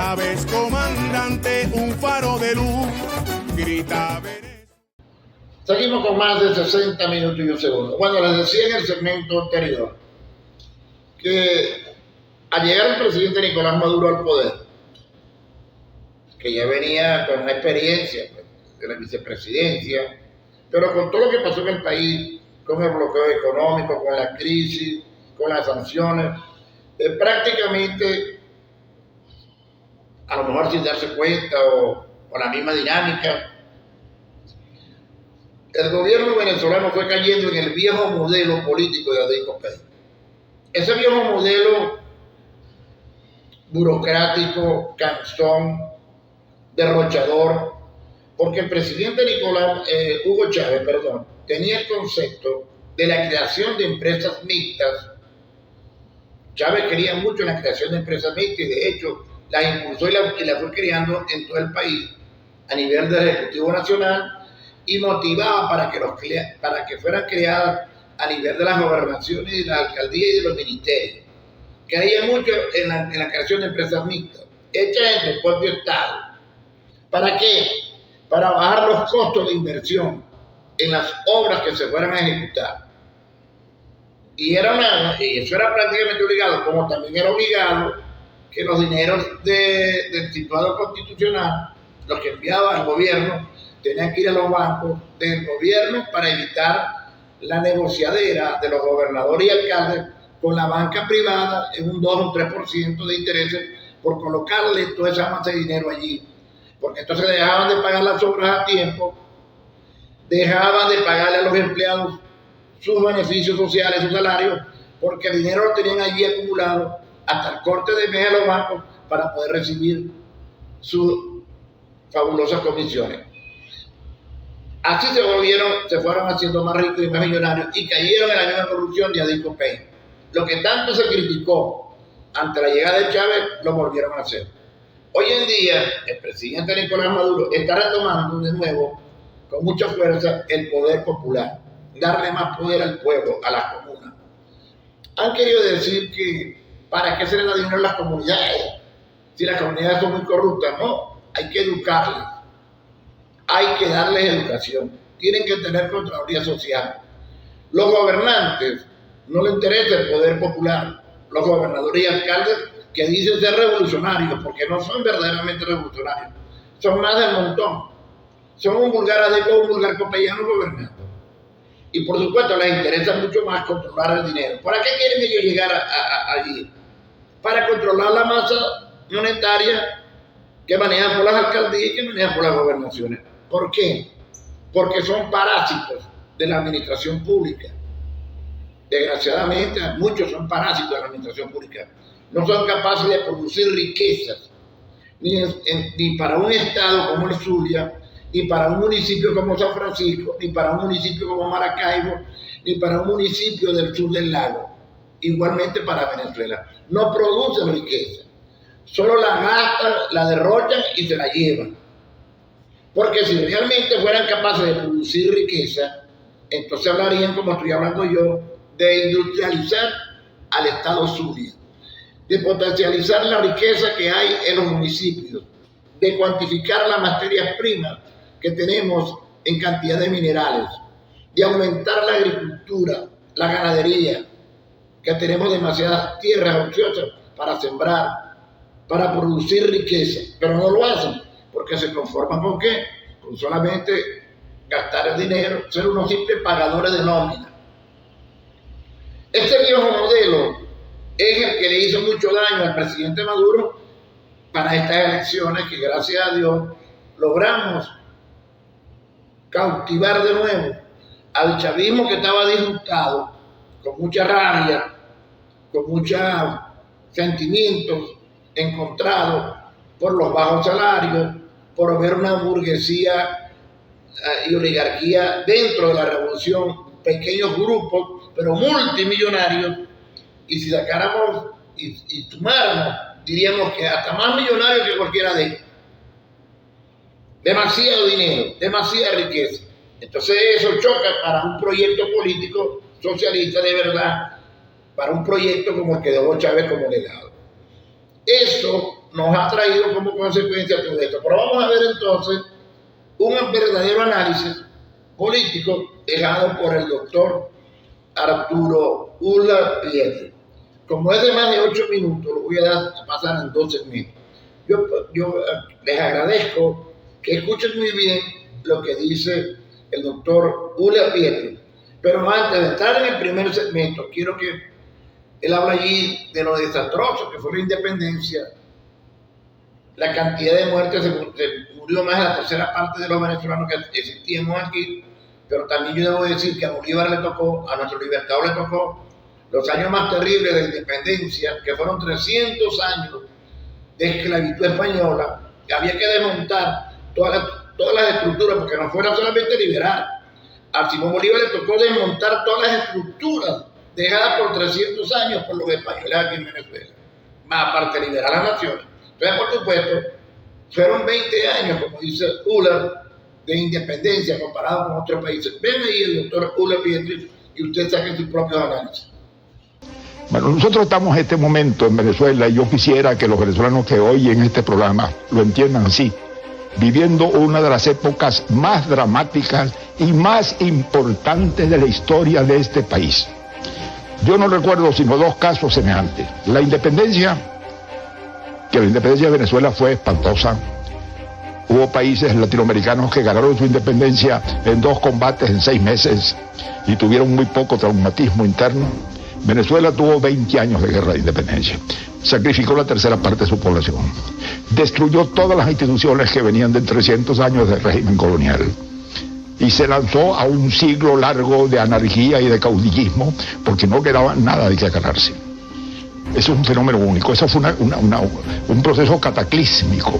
Chávez, comandante, un faro de luz, grita Venezuela. Seguimos con más de 60 minutos y un segundo. Bueno, les decía en el segmento anterior que al llegar el presidente Nicolás Maduro al poder, que ya venía con una experiencia de la vicepresidencia, pero con todo lo que pasó en el país, con el bloqueo económico, con la crisis, con las sanciones, prácticamente, a lo mejor sin darse cuenta o la misma dinámica, el gobierno venezolano fue cayendo en el viejo modelo político de Adrico Pérez. Ese viejo modelo burocrático, cansón, derrochador, porque el presidente Hugo Chávez, tenía el concepto de la creación de empresas mixtas. Chávez quería mucho la creación de empresas mixtas y de hecho la impulsó y la fue creando en todo el país a nivel del Ejecutivo Nacional y motivaba para que fueran creadas a nivel de las gobernaciones y de la alcaldía y de los ministerios. Creía mucho en la creación de empresas mixtas, hechas entre el propio Estado. ¿Para qué? Para bajar los costos de inversión en las obras que se fueran a ejecutar. Y eso era prácticamente obligado, como también era obligado que los dineros del situado constitucional, los que enviaba el gobierno, tenían que ir a los bancos del gobierno para evitar la negociadera de los gobernadores y alcaldes con la banca privada en un 2 o un 3% de intereses por colocarle toda esa masa de dinero allí. Porque entonces dejaban de pagar las obras a tiempo, dejaban de pagarle a los empleados sus beneficios sociales, sus salarios, porque el dinero lo tenían allí acumulado hasta el corte de mes a los bancos para poder recibir sus fabulosas comisiones. Así se fueron haciendo más ricos y más millonarios y cayeron en la misma corrupción de Adrico Pérez. Lo que tanto se criticó ante la llegada de Chávez, lo volvieron a hacer. Hoy en día, el presidente Nicolás Maduro está retomando de nuevo, con mucha fuerza, el poder popular, darle más poder al pueblo, a las comunas. Han querido decir que, ¿para qué se le da dinero a las comunidades? Si las comunidades son muy corruptas, no, hay que educarlas. Hay que darles educación, tienen que tener Contraloría Social. Los gobernantes no les interesa el poder popular, los gobernadores y alcaldes que dicen ser revolucionarios, porque no son verdaderamente revolucionarios, son más del montón, son un vulgar adeco, un vulgar copellano gobernando. Y por supuesto les interesa mucho más controlar el dinero. ¿Para qué quieren ellos llegar allí? Para controlar la masa monetaria que manejan por las alcaldías y que manejan por las gobernaciones. ¿Por qué? Porque son parásitos de la administración pública. Desgraciadamente, muchos son parásitos de la administración pública. No son capaces de producir riquezas, ni para un estado como el Zulia, ni para un municipio como San Francisco, ni para un municipio como Maracaibo, ni para un municipio del sur del lago. Igualmente para Venezuela. No producen riqueza. Solo la gastan, la derrochan y se la llevan. Porque si realmente fueran capaces de producir riqueza, entonces hablarían, como estoy hablando yo, de industrializar al estado Zulia, de potencializar la riqueza que hay en los municipios, de cuantificar las materias primas que tenemos en cantidad de minerales, de aumentar la agricultura, la ganadería, que tenemos demasiadas tierras ociosas para sembrar, para producir riqueza, pero no lo hacen, porque se conforman ¿con qué? Con solamente gastar el dinero, ser unos simples pagadores de nómina. Este viejo modelo es el que le hizo mucho daño al presidente Maduro para estas elecciones que gracias a Dios logramos cautivar de nuevo al chavismo que estaba disgustado, con mucha rabia, con muchos sentimientos encontrados por los bajos salarios, por ver una burguesía y oligarquía dentro de la revolución, pequeños grupos, pero multimillonarios, y si sacáramos y sumáramos, diríamos que hasta más millonarios que cualquiera de ellos. Demasiado dinero, demasiada riqueza. Entonces eso choca para un proyecto político socialista de verdad, para un proyecto como el que dejó Chávez como legado. Eso nos ha traído como consecuencia todo esto. Pero vamos a ver entonces un verdadero análisis político dejado por el doctor Arturo Ulloa Pietri. Como es de más de 8 minutos, lo voy a pasar en 12 minutos. Yo les agradezco que escuchen muy bien lo que dice el doctor Ulloa Pietri. Pero antes de entrar en el primer segmento, quiero que él habla allí de lo desastroso que fue la independencia. La cantidad de muertes, se murió más de la tercera parte de los venezolanos que existíamos aquí, pero también yo debo decir que a Bolívar le tocó, a nuestro libertador le tocó los años más terribles de independencia, que fueron 300 años de esclavitud española, que había que desmontar todas las estructuras, porque no fuera solamente liberar. A Simón Bolívar le tocó desmontar todas las estructuras dejadas por 300 años por los españoles aquí en Venezuela, más aparte de liberar a las naciones. Entonces, por supuesto, fueron 20 años, como dice Ulloa, de independencia comparado con otros países. Ven ahí el doctor Ulloa Pietri y usted saque sus propios análisis. Bueno, nosotros estamos en este momento en Venezuela y yo quisiera que los venezolanos que oyen este programa lo entiendan así, viviendo una de las épocas más dramáticas y más importantes de la historia de este país. Yo no recuerdo sino 2 casos semejantes. La independencia de Venezuela fue espantosa. Hubo países latinoamericanos que ganaron su independencia en 2 combates en 6 meses y tuvieron muy poco traumatismo interno. Venezuela tuvo 20 años de guerra de independencia. Sacrificó la tercera parte de su población. Destruyó todas las instituciones que venían de 300 años de régimen colonial. Y se lanzó a un siglo largo de anarquía y de caudillismo porque no quedaba nada de qué agarrarse. Eso es un fenómeno único. Eso fue un proceso cataclísmico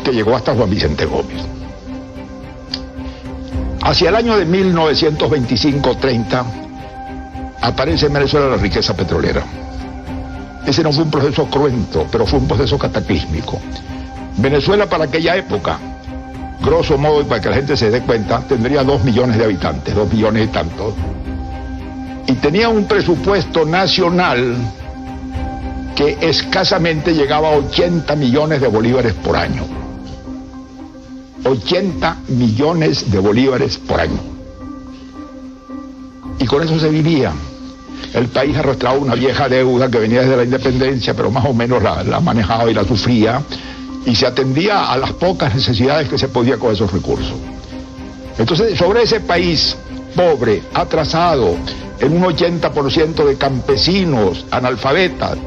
que llegó hasta Juan Vicente Gómez. Hacia el año de 1925-30 aparece en Venezuela la riqueza petrolera. Ese no fue un proceso cruento, pero fue un proceso cataclísmico. Venezuela para aquella época, grosso modo, y para que la gente se dé cuenta, tendría 2 millones de habitantes, 2 millones y tantos. Y tenía un presupuesto nacional que escasamente llegaba a 80 millones de bolívares por año. 80 millones de bolívares por año. Y con eso se vivía. El país arrastraba una vieja deuda que venía desde la independencia, pero más o menos la manejaba y la sufría, y se atendía a las pocas necesidades que se podía con esos recursos. Entonces, sobre ese país pobre, atrasado, en un 80% de campesinos, analfabetas,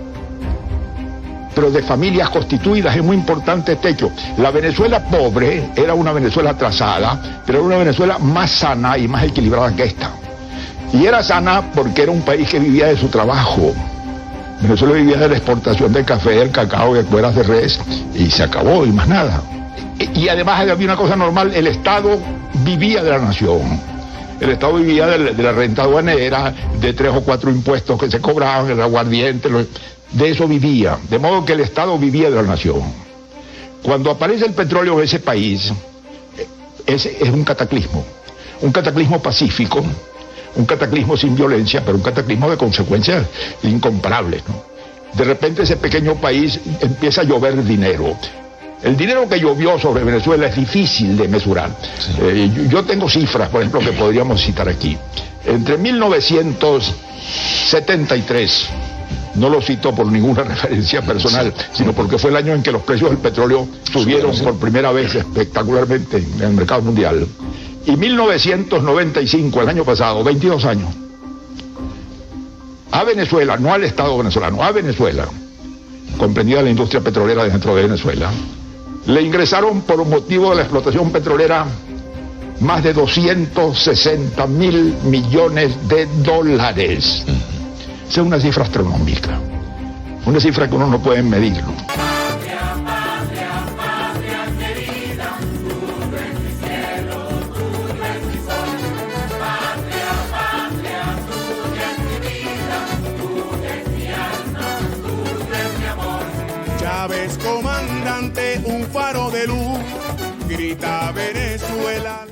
pero de familias constituidas, es muy importante este hecho. La Venezuela pobre era una Venezuela atrasada, pero era una Venezuela más sana y más equilibrada que esta. Y era sana porque era un país que vivía de su trabajo. Venezuela vivía de la exportación del café, del cacao, de cueras de res, y se acabó, y más nada. Y además había una cosa normal, el Estado vivía de la nación. El Estado vivía de la renta aduanera, de 3 o 4 impuestos que se cobraban, el aguardiente, de eso vivía. De modo que el Estado vivía de la nación. Cuando aparece el petróleo en ese país, es un cataclismo pacífico, un cataclismo sin violencia, pero un cataclismo de consecuencias incomparables, ¿no? De repente ese pequeño país empieza a llover dinero. El dinero que llovió sobre Venezuela es difícil de mesurar. Sí. Yo tengo cifras, por ejemplo, que podríamos citar aquí. Entre 1973, no lo cito por ninguna referencia personal, sino porque fue el año en que los precios del petróleo subieron por primera vez espectacularmente en el mercado mundial. Y 1995, el año pasado, 22 años, a Venezuela, no al Estado venezolano, a Venezuela, comprendida la industria petrolera dentro de Venezuela, le ingresaron por motivo de la explotación petrolera más de 260.000 millones de dólares. Esa es una cifra astronómica, una cifra que uno no puede medirlo. Chávez, comandante, un faro de luz, grita Venezuela.